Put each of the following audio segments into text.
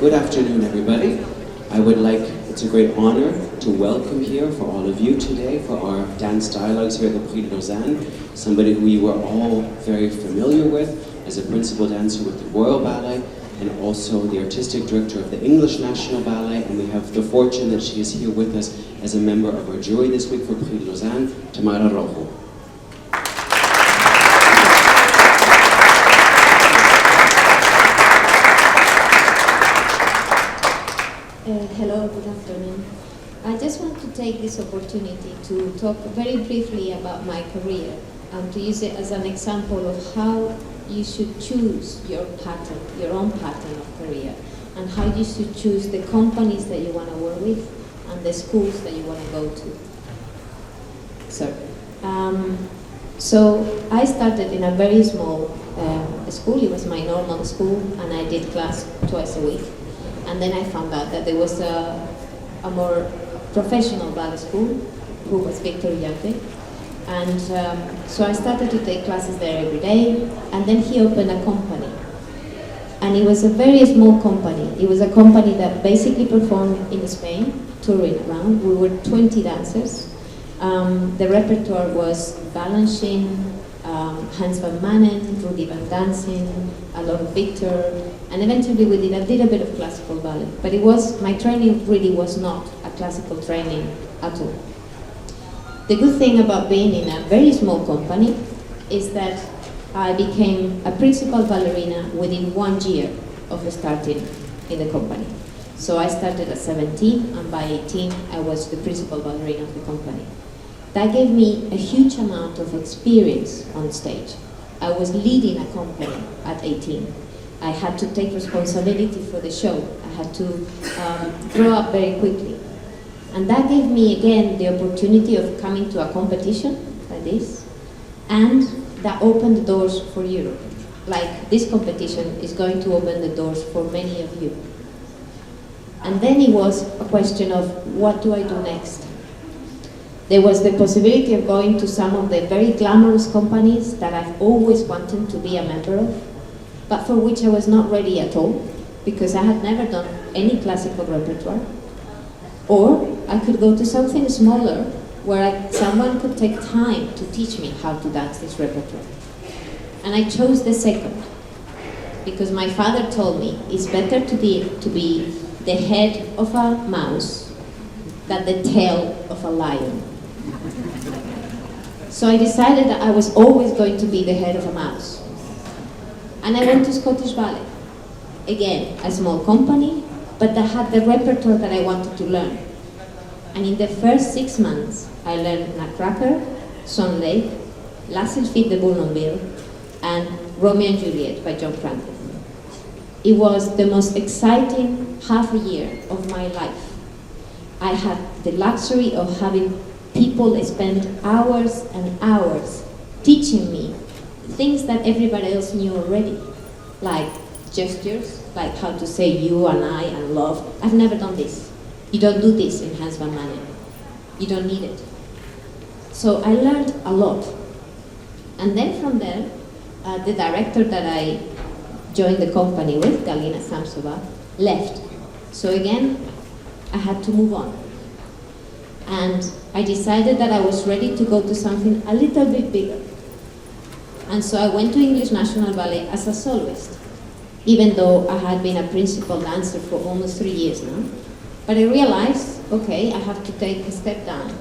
Good afternoon, everybody. It's a great honor to welcome here for all of you today for our dance dialogues here at the Prix de Lausanne. Somebody who you are all very familiar with as a principal dancer with the Royal Ballet and also the artistic director of the English National Ballet. And we have the fortune that she is here with us as a member of our jury this week for Prix de Lausanne, Tamara Rojo. Hello, good afternoon. I just want to take this opportunity to talk very briefly about my career and to use it as an example of how you should choose your pattern, your own pattern of career, and how you should choose the companies that you want to work with and the schools that you want to go to. So I started in a very small school. It was my normal school, and I did class twice a week. And then I found out that there was a more professional ballet school, who was Victor Yante. And so I started to take classes there every day, and then he opened a company. And it was a very small company. It was a company that basically performed in Spain, touring around. We were 20 dancers. The repertoire was balancing, Hans van Manen, Rudy van Dansen, a lot of Victor, and eventually we did a little bit of classical ballet. But my training really was not a classical training at all. The good thing about being in a very small company is that I became a principal ballerina within 1 year of starting in the company. So I started at 17, and by 18 I was the principal ballerina of the company. That gave me a huge amount of experience on stage. I was leading a company at 18. I had to take responsibility for the show. I had to grow up very quickly. And that gave me, again, the opportunity of coming to a competition like this, and that opened the doors for Europe. Like, this competition is going to open the doors for many of you. And then it was a question of, what do I do next? There was the possibility of going to some of the very glamorous companies that I've always wanted to be a member of, but for which I was not ready at all, because I had never done any classical repertoire. Or I could go to something smaller, where someone could take time to teach me how to dance this repertoire. And I chose the second, because my father told me it's better to be the head of a mouse than the tail of a lion. So I decided that I was always going to be the head of a mouse. And I went to Scottish Ballet. Again, a small company, but that had the repertoire that I wanted to learn. And in the first 6 months, I learned Nutcracker, Swan Lake, La Sylphide de Bournonville, and Romeo and Juliet by John Cranmer. It was the most exciting half a year of my life. I had the luxury of having people spend hours and hours teaching me things that everybody else knew already, like gestures, like how to say you and I and love. I've never done this. You don't do this in Hans van Manen. You don't need it. So I learned a lot. And then from there, the director that I joined the company with, Galina Samsova, left. So again, I had to move on. And I decided that I was ready to go to something a little bit bigger. And so I went to English National Ballet as a soloist, even though I had been a principal dancer for almost 3 years now. But I realized, okay, I have to take a step down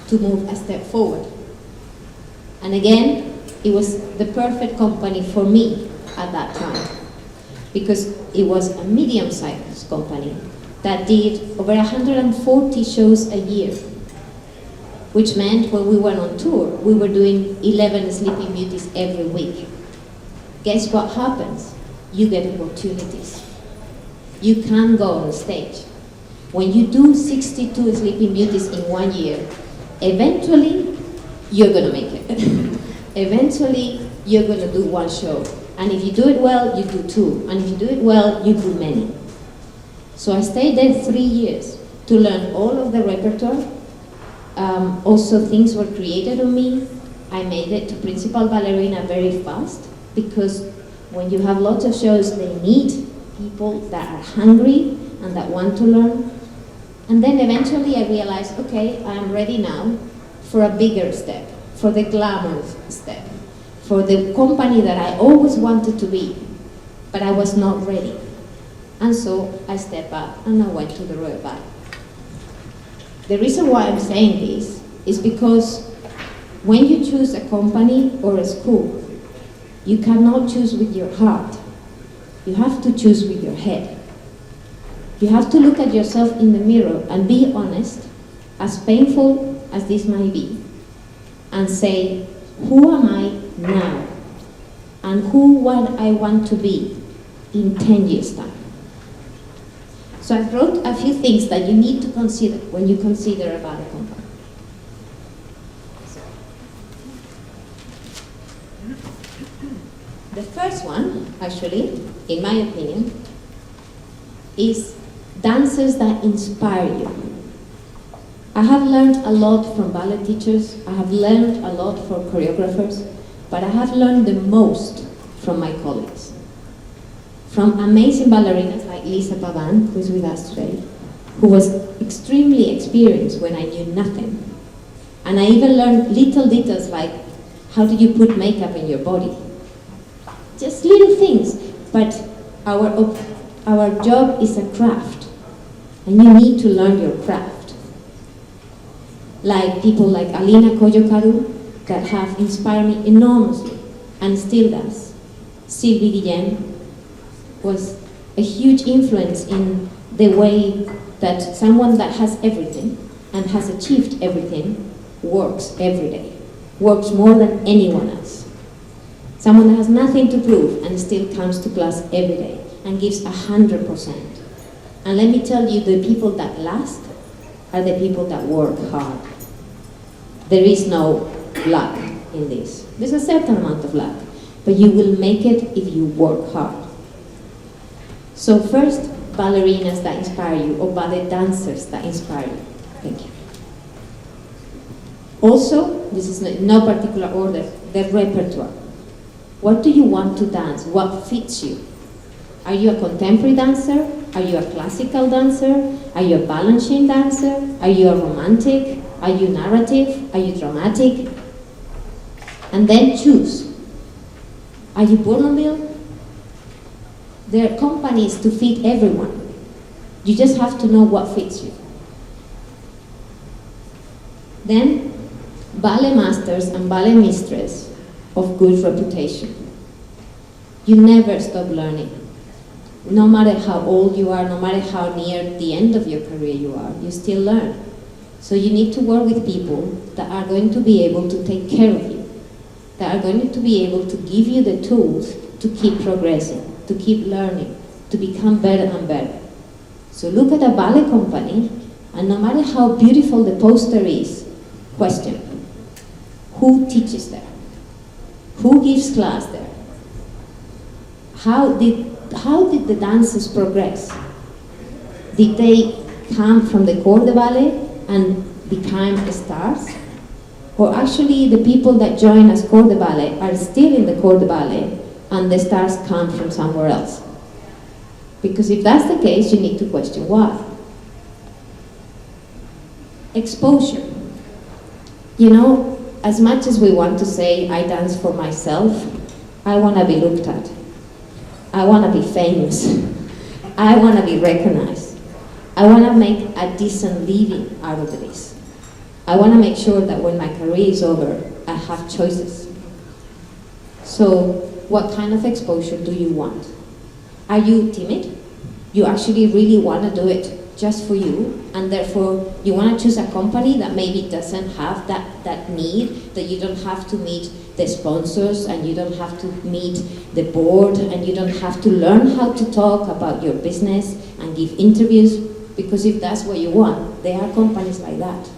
to move a step forward. And again, it was the perfect company for me at that time, because it was a medium-sized company that did over 140 shows a year, which meant when we went on tour, we were doing 11 Sleeping Beauties every week. Guess what happens? You get opportunities. You can go on stage. When you do 62 Sleeping Beauties in 1 year, eventually you're gonna make it. Eventually you're gonna do 1 show. And if you do it well, you do 2. And if you do it well, you do many. So I stayed there 3 years to learn all of the repertoire. Also, things were created on me. I made it to principal ballerina very fast, because when you have lots of shows, they need people that are hungry and that want to learn. And then eventually I realized, okay, I'm ready now for a bigger step, for the glamorous step, for the company that I always wanted to be, but I was not ready. And so I stepped up and I went to the Royal Ballet. The reason why I'm saying this is because when you choose a company or a school, you cannot choose with your heart. You have to choose with your head. You have to look at yourself in the mirror and be honest, as painful as this might be, and say, who am I now? And who what I want to be in 10 years' time? So I wrote a few things that you need to consider when you consider about a company. The first one, actually, in my opinion, is dancers that inspire you. I have learned a lot from ballet teachers, I have learned a lot from choreographers, but I have learned the most from my colleagues. From amazing ballerinas like Lisa Pavan, who is with us today, who was extremely experienced when I knew nothing. And I even learned little details like, how do you put makeup in your body? Just little things, but our job is a craft, and you need to learn your craft. Like people like Alina Koyokaru that have inspired me enormously, and still does. Sylvie Guillem was a huge influence in the way that someone that has everything and has achieved everything works every day, works more than anyone else. Someone that has nothing to prove and still comes to class every day and gives 100%. And let me tell you, the people that last are the people that work hard. There is no luck in this. There's a certain amount of luck, but you will make it if you work hard. So first, ballerinas that inspire you, or ballet dancers that inspire you. Thank you. Also, this is in no particular order, the repertoire. What do you want to dance? What fits you? Are you a contemporary dancer? Are you a classical dancer? Are you a balancing dancer? Are you a romantic? Are you narrative? Are you dramatic? And then choose. Are you Bournonville? There are companies to fit everyone. You just have to know what fits you. Then, ballet masters and ballet mistress of good reputation. You never stop learning. No matter how old you are, no matter how near the end of your career you are, you still learn. So you need to work with people that are going to be able to take care of you, that are going to be able to give you the tools to keep progressing, to keep learning, to become better and better. So look at a ballet company, and no matter how beautiful the poster is, question, who teaches there? Who gives class there? How did the dancers progress? Did they come from the corps de ballet and become stars? Or actually the people that join as corps de ballet are still in the corps de ballet and the stars come from somewhere else? Because if that's the case, you need to question why. Exposure. You know, as much as we want to say, I dance for myself, I want to be looked at. I want to be famous. I want to be recognized. I want to make a decent living out of this. I want to make sure that when my career is over, I have choices. So, what kind of exposure do you want? Are you timid? You actually really want to do it just for you, and therefore you want to choose a company that maybe doesn't have that need, that you don't have to meet the sponsors, and you don't have to meet the board, and you don't have to learn how to talk about your business and give interviews, because if that's what you want, there are companies like that.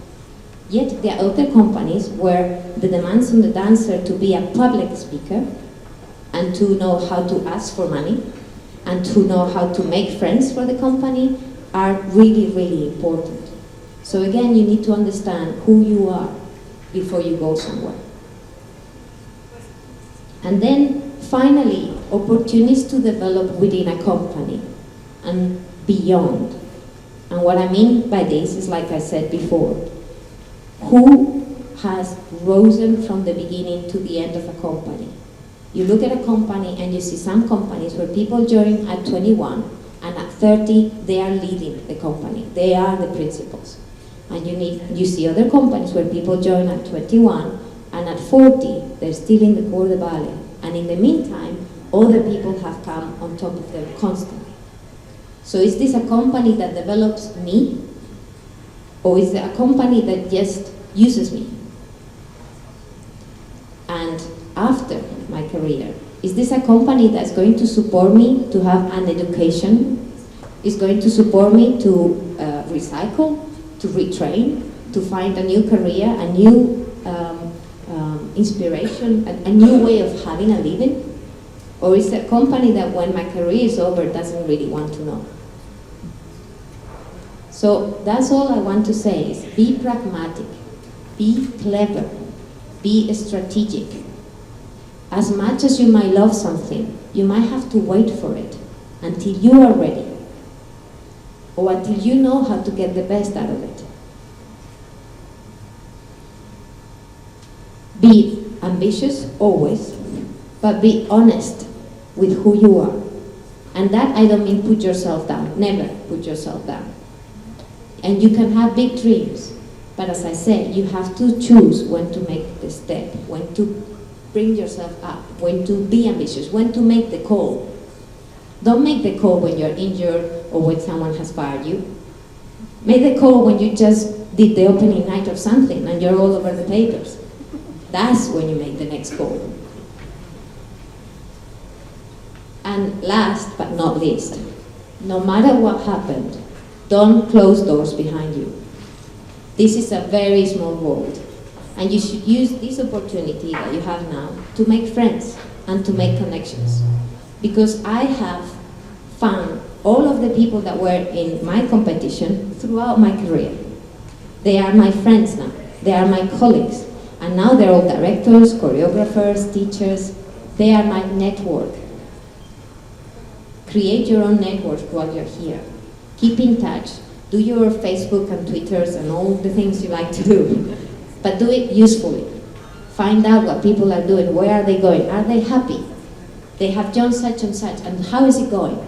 Yet there are other companies where the demands on the dancer to be a public speaker and to know how to ask for money and to know how to make friends for the company are really, really important. So again, you need to understand who you are before you go somewhere. And then finally, opportunities to develop within a company and beyond. And what I mean by this is, like I said before, who has risen from the beginning to the end of a company? You look at a company and you see some companies where people join at 21 and at 30 they are leading the company. They are the principals. And you see other companies where people join at 21 and at 40 they're still in the corps de ballet. And in the meantime, other people have come on top of them constantly. So is this a company that develops me? Or is it a company that just uses me? And after my career, is this a company that's going to support me to have an education? Is going to support me to recycle, to retrain, to find a new career, a new inspiration, a new way of having a living? Or is it a company that when my career is over doesn't really want to know? So that's all I want to say is be pragmatic, be clever, be strategic. As much as you might love something, you might have to wait for it until you are ready, or until you know how to get the best out of it. Be ambitious, always, but be honest with who you are. And that I don't mean put yourself down, never put yourself down. And you can have big dreams, but as I said, you have to choose when to make the step, when to bring yourself up, when to be ambitious, when to make the call. Don't make the call when you're injured or when someone has fired you. Make the call when you just did the opening night of something and you're all over the papers. That's when you make the next call. And last but not least, no matter what happened, don't close doors behind you. This is a very small world, and you should use this opportunity that you have now to make friends and to make connections. Because I have found all of the people that were in my competition throughout my career. They are my friends now, they are my colleagues, and now they're all directors, choreographers, teachers. They are my network. Create your own network while you're here. Keep in touch. Do your Facebook and Twitters and all the things you like to do. But do it usefully. Find out what people are doing. Where are they going? Are they happy? They have done such and such. And how is it going?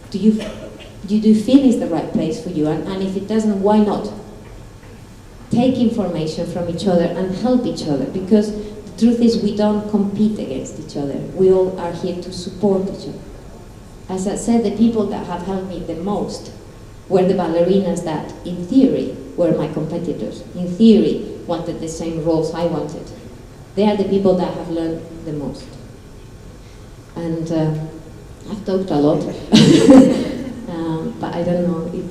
Do you feel it's the right place for you? And if it doesn't, why not? Take information from each other and help each other. Because the truth is we don't compete against each other. We all are here to support each other. As I said, the people that have helped me the most were the ballerinas that, in theory, were my competitors. In theory, wanted the same roles I wanted. They are the people that have learned the most. And I've talked a lot, but I don't know if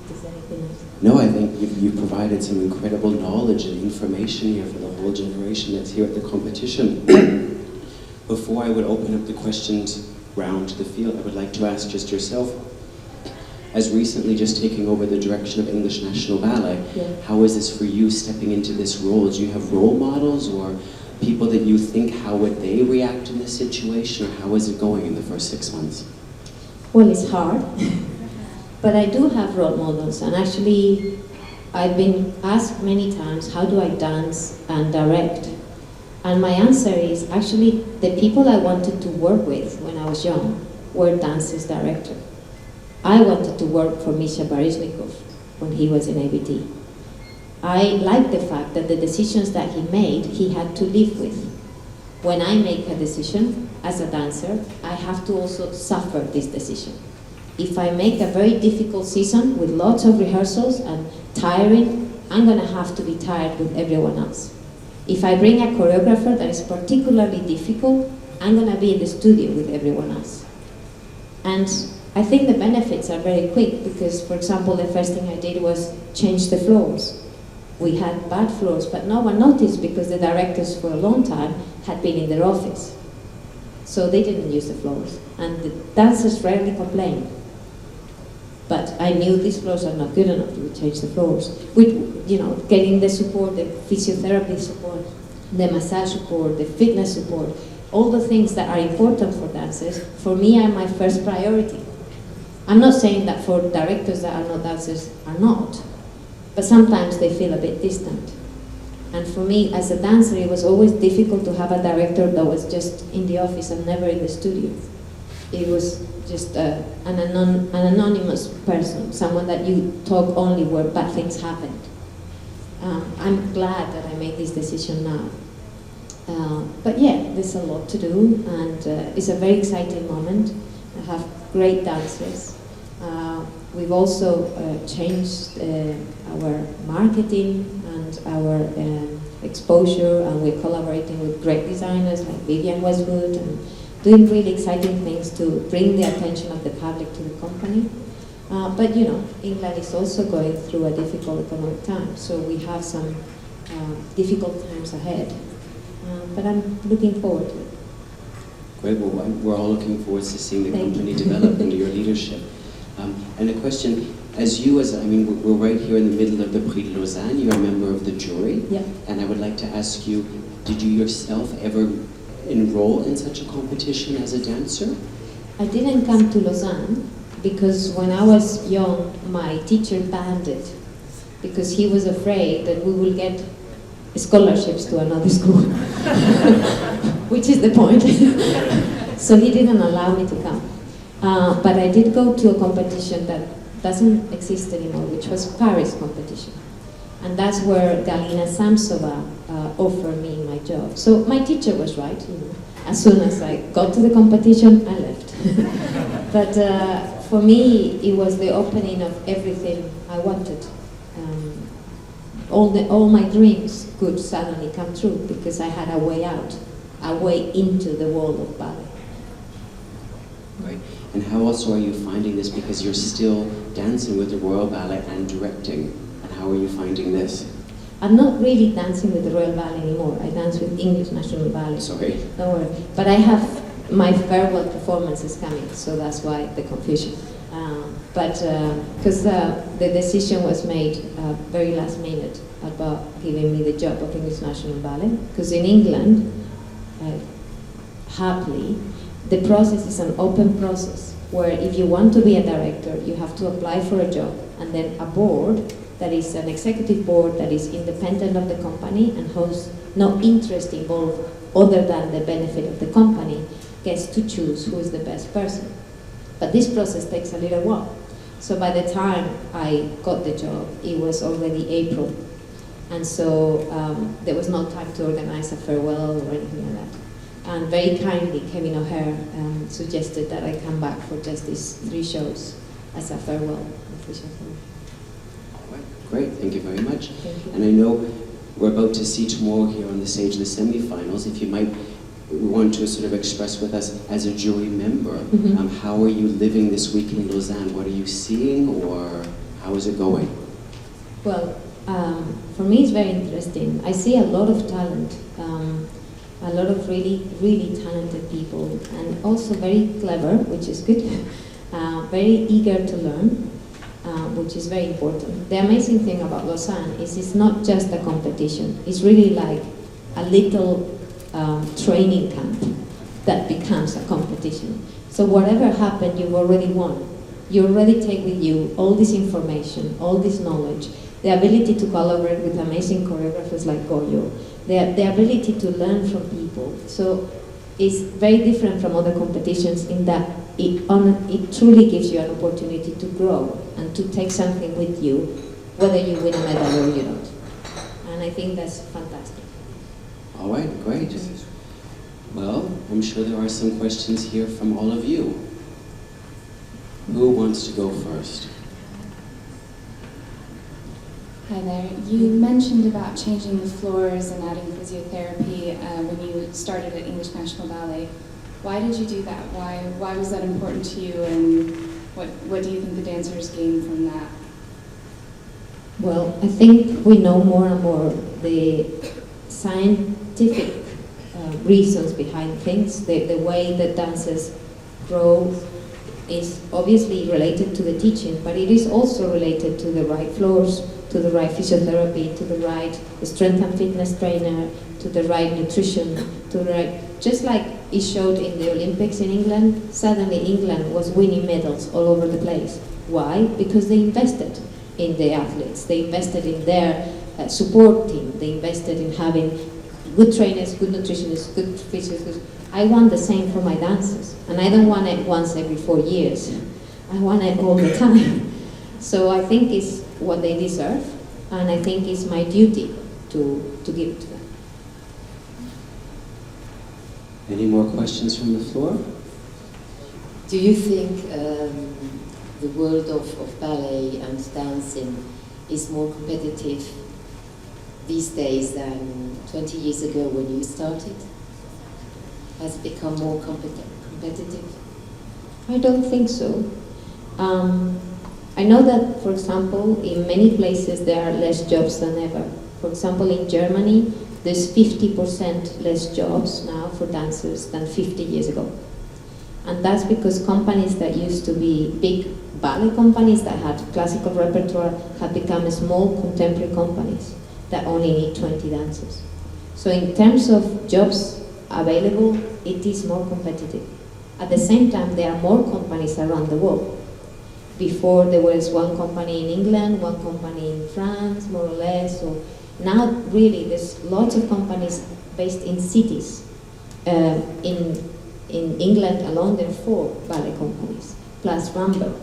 there's anything else. No, I think you've provided some incredible knowledge and information here for the whole generation that's here at the competition. Before I would open up the questions round to the field, I would like to ask just yourself, as recently just taking over the direction of English National Ballet, how is this for you stepping into this role? Do you have role models or people that you think, how would they react in this situation, or how is it going in the first 6 months? Well, it's hard, but I do have role models, and actually I've been asked many times, how do I dance and direct? And my answer is, actually, the people I wanted to work with when I was young were dances director. I wanted to work for Misha Baryshnikov when he was in ABT. I liked the fact that the decisions that he made, he had to live with. When I make a decision as a dancer, I have to also suffer this decision. If I make a very difficult season with lots of rehearsals and tiring, I'm going to have to be tired with everyone else. If I bring a choreographer that is particularly difficult, I'm going to be in the studio with everyone else. And I think the benefits are very quick because, for example, the first thing I did was change the floors. We had bad floors, but no one noticed because the directors for a long time had been in their office. So they didn't use the floors. And the dancers rarely complained. But I knew these floors are not good enough to change the floors. With, getting the support, the physiotherapy support, the massage support, the fitness support, all the things that are important for dancers, for me are my first priority. I'm not saying that for directors that are not dancers are not, but sometimes they feel a bit distant. And for me, as a dancer, it was always difficult to have a director that was just in the office and never in the studio. It was just an anonymous person, someone that you talk only where bad things happened. I'm glad that I made this decision now. But yeah, there's a lot to do, and it's a very exciting moment. I have great dancers. We've also changed our marketing and our exposure, and we're collaborating with great designers like Vivian Westwood, and doing really exciting things to bring the attention of the public to the company. But you know, England is also going through a difficult economic time, so we have some difficult times ahead. But I'm looking forward to it. Great, well, we're all looking forward to seeing the company develop under your leadership. And a question, I mean, we're right here in the middle of the Prix de Lausanne, you're a member of the jury. Yeah. And I would like to ask you, did you yourself ever enroll in such a competition as a dancer? I didn't come to Lausanne because when I was young, my teacher banned it because he was afraid that we will get scholarships to another school, which is the point. So he didn't allow me to come. But I did go to a competition that doesn't exist anymore, which was Paris competition. And that's where Galina Samsova offered me my job. So my teacher was right. You know. As soon as I got to the competition, I left. But for me, it was the opening of everything I wanted. All my dreams could suddenly come true because I had a way out, a way into the world of ballet. Right. And how also are you finding this? Because you're still dancing with the Royal Ballet and directing. And how are you finding this? I'm not really dancing with the Royal Ballet anymore. I dance with English National Ballet. Sorry. Don't worry. But I have my farewell performance is coming, so that's why the confusion. Because the decision was made very last minute about giving me the job of English National Ballet. Because in England, happily, the process is an open process where if you want to be a director, you have to apply for a job, and then a board that is an executive board that is independent of the company and has no interest involved other than the benefit of the company gets to choose who is the best person. But this process takes a little while. So by the time I got the job, it was already April. And so there was no time to organize a farewell or anything like that. And very kindly, Kevin O'Hare suggested that I come back for just these 3 shows as a farewell. All right, great, thank you very much. Thank you. And I know we're about to see tomorrow here on the stage the semi-finals. If you might want to sort of express with us as a jury member, how are you living this week in Lausanne? What are you seeing, or how is it going? Well, for me it's very interesting. I see a lot of talent, a lot of really, really talented people, and also very clever, which is good, very eager to learn, which is very important. The amazing thing about Lausanne is it's not just a competition, it's really like a little training camp that becomes a competition. So whatever happened, you've already won. You already take with you all this information, all this knowledge, the ability to collaborate with amazing choreographers like Goyo, the ability to learn from people. So it's very different from other competitions in that it truly gives you an opportunity to grow and to take something with you, whether you win a medal or you don't. And I think that's fantastic. All right, great. Well, I'm sure there are some questions here from all of you. Who wants to go first? Hi there. You mentioned about changing the floors and adding physiotherapy when you started at English National Ballet. Why did you do that? Why was that important to you, and what do you think the dancers gain from that? Well, I think we know more and more the scientific reasons behind things. The way that dancers grow is obviously related to the teaching, but it is also related to the right floors, to the right physiotherapy, to the right strength and fitness trainer, to the right nutrition, to the right, just like it showed in the Olympics in England. Suddenly England was winning medals all over the place. Why? Because they invested in the athletes. They invested in their support team. They invested in having good trainers, good nutritionists, good physios. I want the same for my dancers. And I don't want it once every 4 years. I want it all the time. So I think it's what they deserve. And I think it's my duty to give it to them. Any more questions from the floor? Do you think the world of ballet and dancing is more competitive these days than 20 years ago when you started? Has it become more competitive? I don't think so. I know that, for example, in many places there are less jobs than ever. For example, in Germany, there's 50% less jobs now for dancers than 50 years ago. And that's because companies that used to be big ballet companies that had classical repertoire have become small contemporary companies that only need 20 dancers. So in terms of jobs available, it is more competitive. At the same time, there are more companies around the world. Before there was one company in England, one company in France, more or less. So now really there's lots of companies based in cities. In England alone there are 4 ballet companies, plus Rambo.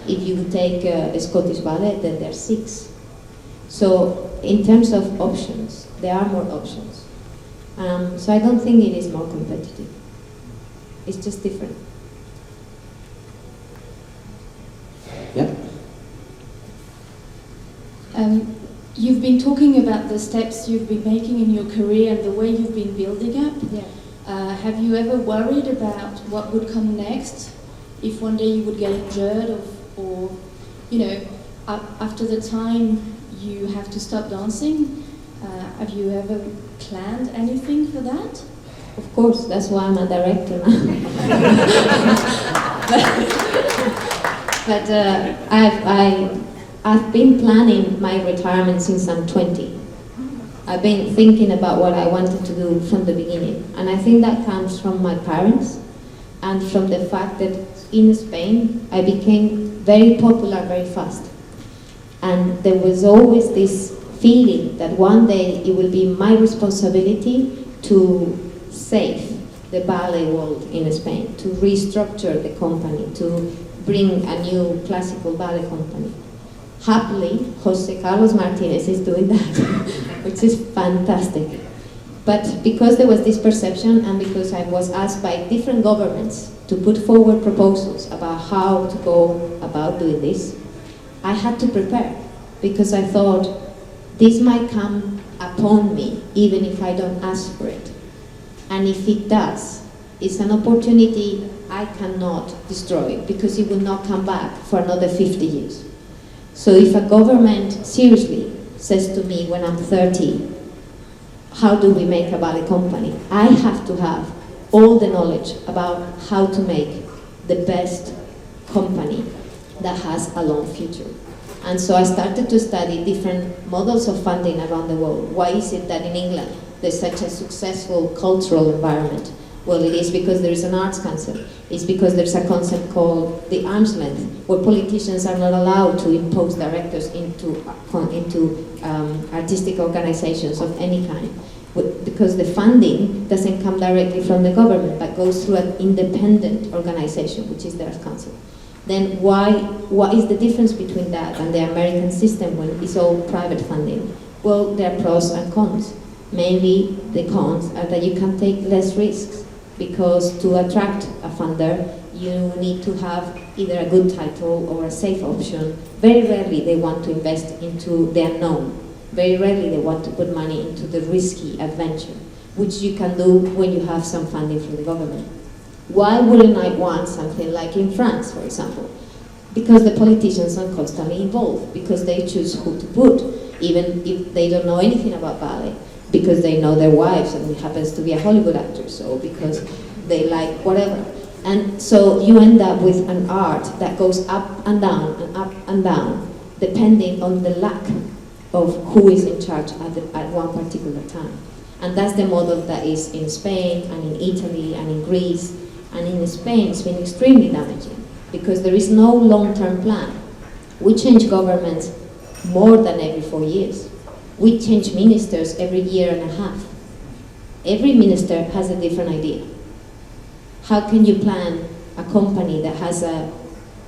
If you take a Scottish ballet, then there are 6. So in terms of options, there are more options. So I don't think it is more competitive. It's just different. Yep. You've been talking about the steps you've been making in your career and the way you've been building up. Yeah. Have you ever worried about what would come next? If one day you would get injured or you know, after the time you have to stop dancing, have you ever planned anything for that? Of course, that's why I'm a director now. but I've been planning my retirement since I'm 20. I've been thinking about what I wanted to do from the beginning. And I think that comes from my parents and from the fact that in Spain I became very popular very fast. And there was always this feeling that one day it will be my responsibility to save the ballet world in Spain, to restructure the company, to bring a new classical ballet company. Happily, Jose Carlos Martinez is doing that, which is fantastic. But because there was this perception and because I was asked by different governments to put forward proposals about how to go about doing this, I had to prepare because I thought this might come upon me even if I don't ask for it. And if it does, it's an opportunity I cannot destroy because it will not come back for another 50 years. So if a government seriously says to me when I'm 30, how do we make a ballet company? I have to have all the knowledge about how to make the best company that has a long future. And so I started to study different models of funding around the world. Why is it that in England there's such a successful cultural environment? Well, it is because there is an arts council. It's because there's a concept called the arm's length, where politicians are not allowed to impose directors into artistic organizations of any kind. Because the funding doesn't come directly from the government, but goes through an independent organization, which is the arts council. Then what is the difference between that and the American system when it's all private funding? Well, there are pros and cons. Mainly the cons are that you can take less risks because to attract a funder you need to have either a good title or a safe option. Very rarely they want to invest into the unknown. Very rarely they want to put money into the risky adventure, which you can do when you have some funding from the government. Why wouldn't I want something like in France, for example? Because the politicians are constantly involved, because they choose who to put, even if they don't know anything about ballet, because they know their wives and it happens to be a Hollywood actor, so because they like whatever. And so you end up with an art that goes up and down, depending on the luck of who is in charge at one particular time. And that's the model that is in Spain and in Italy and in Greece. And in Spain, it's been extremely damaging because there is no long-term plan. We change governments more than every 4 years. We change ministers every year and a half. Every minister has a different idea. How can you plan a company that has a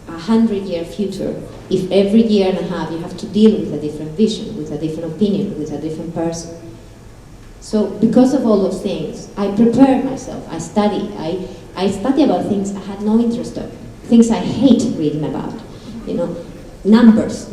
100-year future if every year and a half you have to deal with a different vision, with a different opinion, with a different person? So because of all those things, I prepare myself, I study. I study about things I had no interest in, things I hate reading about. You know, numbers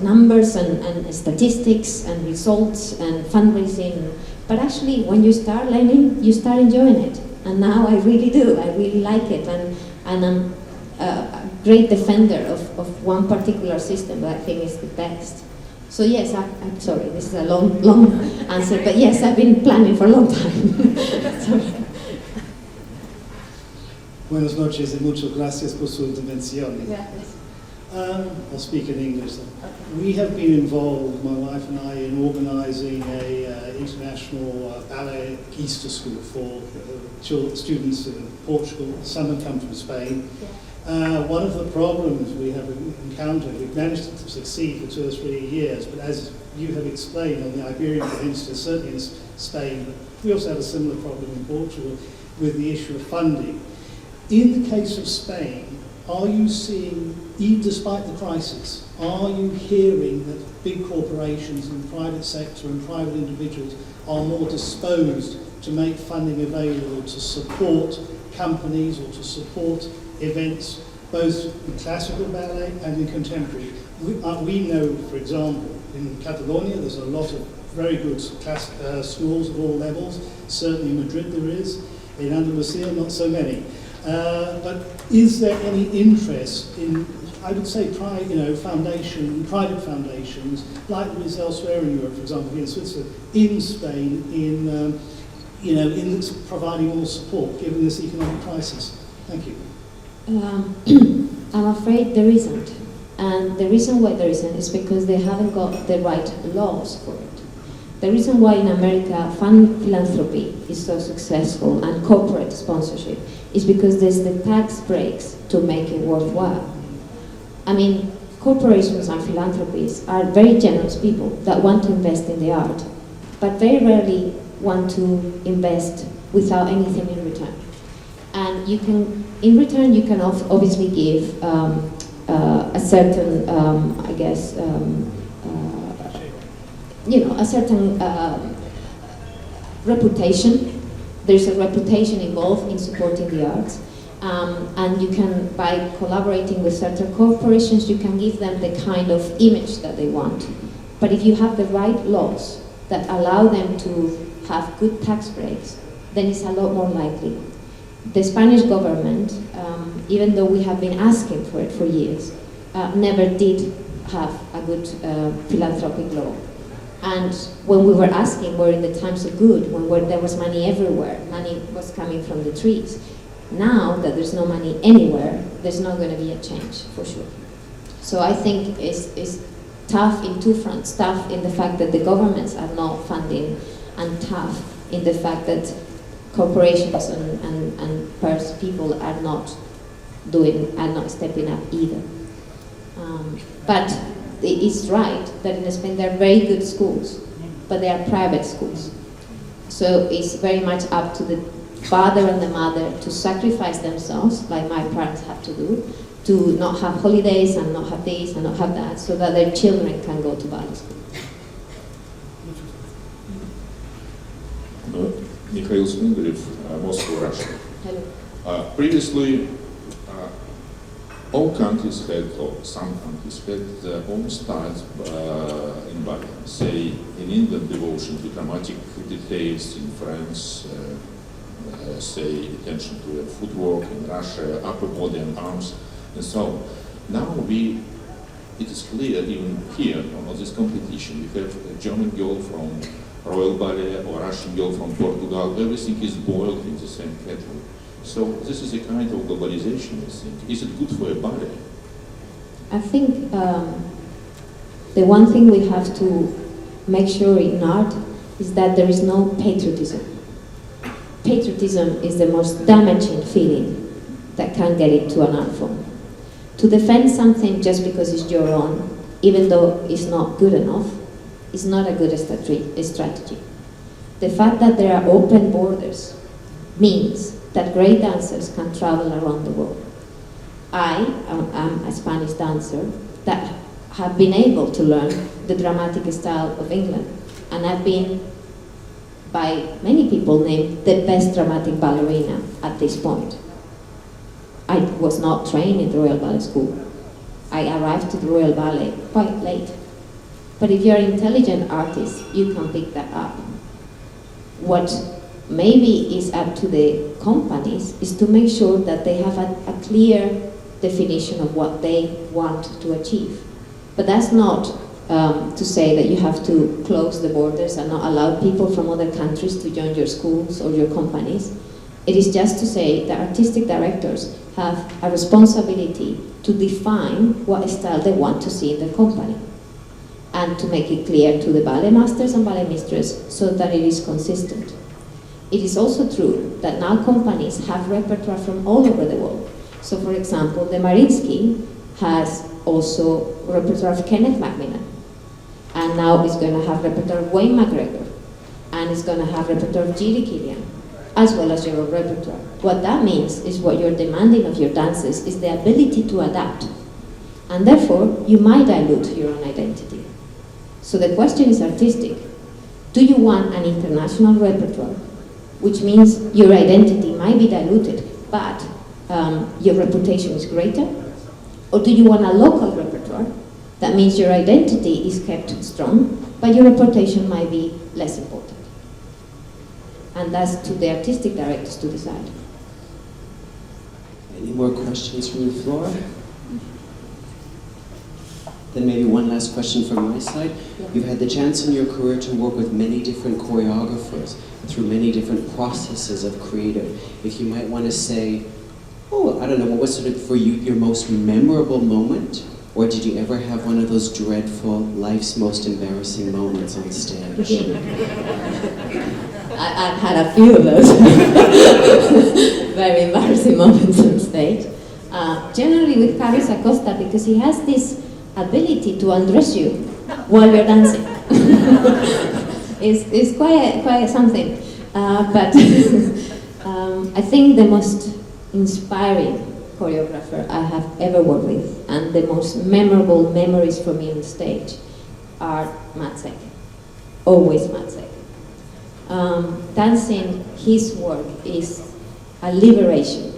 and statistics and results and fundraising. But actually, when you start learning, you start enjoying it. And now I really do. I really like it. And I'm a great defender of one particular system that I think is the best. So yes, I'm sorry, this is a long answer, but yes, I've been planning for a long time. Sorry. Buenas noches y muchas gracias por su intervención. I'll speak in English. We have been involved, my wife and I, in organising a international ballet Easter school for students in Portugal. Some have come from Spain. One of the problems we have encountered, we've managed to succeed for 2 or 3 years, but as you have explained on the Iberian Peninsula, certainly in Spain, but we also have a similar problem in Portugal with the issue of funding. In the case of Spain, are you seeing, even despite the crisis, are you hearing that big corporations and the private sector and private individuals are more disposed to make funding available to support companies or to support events, both in classical ballet and in contemporary? We know, for example, in Catalonia there's a lot of very good schools at all levels. Certainly in Madrid there is. In Andalusia, not so many. But is there any interest in, I would say, private foundations, like there is elsewhere in Europe, for example, here in Switzerland, in Spain, in providing more support given this economic crisis? Thank you. I'm afraid there isn't. And the reason why there isn't is because they haven't got the right laws for it. The reason why in America philanthropy is so successful and corporate sponsorship is because there's the tax breaks to make it worthwhile. I mean, corporations and philanthropies are very generous people that want to invest in the art, but very rarely want to invest without anything in return. And in return, you can obviously give a certain, a certain reputation. There's a reputation involved in supporting the arts. And you can, by collaborating with certain corporations, you can give them the kind of image that they want. But if you have the right laws that allow them to have good tax breaks, then it's a lot more likely. The Spanish government, even though we have been asking for it for years, never did have a good philanthropic law. And when we were asking, we're in the times of good, when there was money everywhere, money was coming from the trees. Now that there's no money anywhere, there's not going to be a change, for sure. So I think it's tough in two fronts. Tough in the fact that the governments are not funding, and tough in the fact that corporations and people are not stepping up either. But it's right that in Spain there are very good schools, but they are private schools. So it's very much up to the father and the mother to sacrifice themselves, like my parents had to do, to not have holidays and not have this and not have that, so that their children can go to ballet school. Mikhail Smingarev, Moscow, Russia. Hello. Previously, all countries had, or some countries had their own styles in ballet. Say, in England, devotion to dramatic details, in France, say, attention to the footwork, in Russia, upper body and arms, and so on. Now it is clear, even here, on this competition, we have a German girl from Royal Ballet or Russian girl from Portugal. Everything is boiled in the same kettle. So this is a kind of globalization, I think. Is it good for a ballet? I think the one thing we have to make sure in art is that there is no patriotism. patriotism is the most damaging feeling that can get into an art form. To defend something just because it's your own, even though it's not good enough, is not a good strategy. The fact that there are open borders means that great dancers can travel around the world. I am a Spanish dancer that have been able to learn the dramatic style of England, and I've been, by many people, named the best dramatic ballerina at this point. I was not trained in the Royal Ballet School. I arrived to the Royal Ballet quite late. But if you're an intelligent artist, you can pick that up. What maybe is up to the companies is to make sure that they have a clear definition of what they want to achieve. But that's not to say that you have to close the borders and not allow people from other countries to join your schools or your companies. It is just to say that artistic directors have a responsibility to define what style they want to see in the company and to make it clear to the ballet masters and ballet mistresses so that it is consistent. It is also true that now companies have repertoire from all over the world. So for example, the Mariinsky has also repertoire of Kenneth Macmillan, and now it's going to have repertoire of Wayne McGregor, and it's going to have repertoire of Giri Killian, as well as your own repertoire. What that means is what you're demanding of your dancers is the ability to adapt, and therefore you might dilute your own identity. So the question is artistic. Do you want an international repertoire, which means your identity might be diluted, but your reputation is greater? Or do you want a local repertoire? That means your identity is kept strong, but your reputation might be less important. And that's to the artistic directors to decide. Any more questions from the floor? Then maybe one last question from my side. Yeah. You've had the chance in your career to work with many different choreographers through many different processes of creative. If you might want to say, I don't know, what was sort of for you your most memorable moment? Or did you ever have one of those dreadful, life's most embarrassing moments on stage? I've had a few of those very embarrassing moments on stage. Generally with Carlos Acosta, because he has this ability to undress you while you're dancing. It's quite something. But I think the most inspiring choreographer I have ever worked with, and the most memorable memories for me on stage, are Matsek. Always Matsek. Dancing his work is a liberation,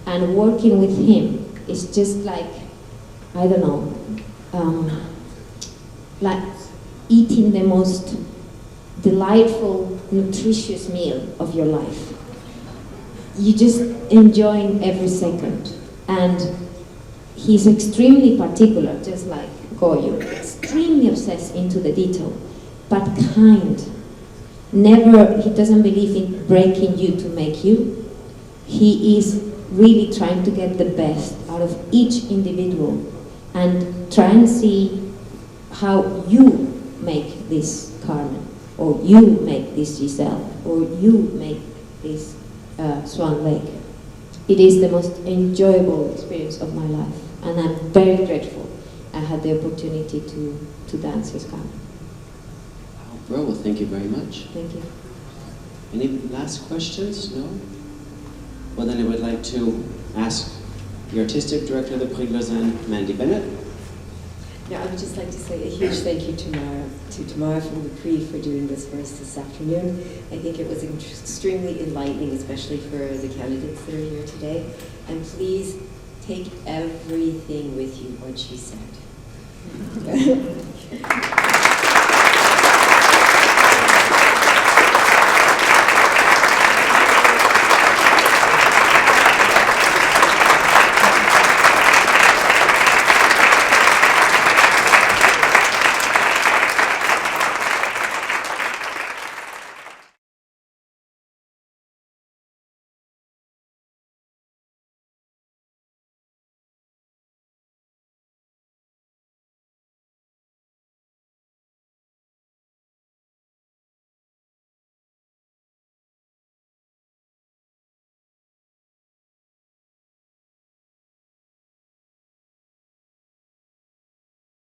and working with him is just like, I don't know, like eating the most delightful, nutritious meal of your life. You just enjoying every second. And he's extremely particular, just like Goyo, extremely obsessed into the detail, but kind. He doesn't believe in breaking you to make you. He is really trying to get the best out of each individual and try and see how you make this Carmen, or you make this Giselle, or you make this Swan Lake. It is the most enjoyable experience of my life, and I'm very grateful I had the opportunity to dance his Carmen. Well, thank you very much. Thank you. Any last questions? No? Well, then I would like to ask the Artistic Director of the Prix de Lausanne, Mandy Bennett. Yeah, I would just like to say a huge thank you to Tamara from the Prix for doing this for us this afternoon. I think it was extremely enlightening, especially for the candidates that are here today. And please take everything with you, what she said.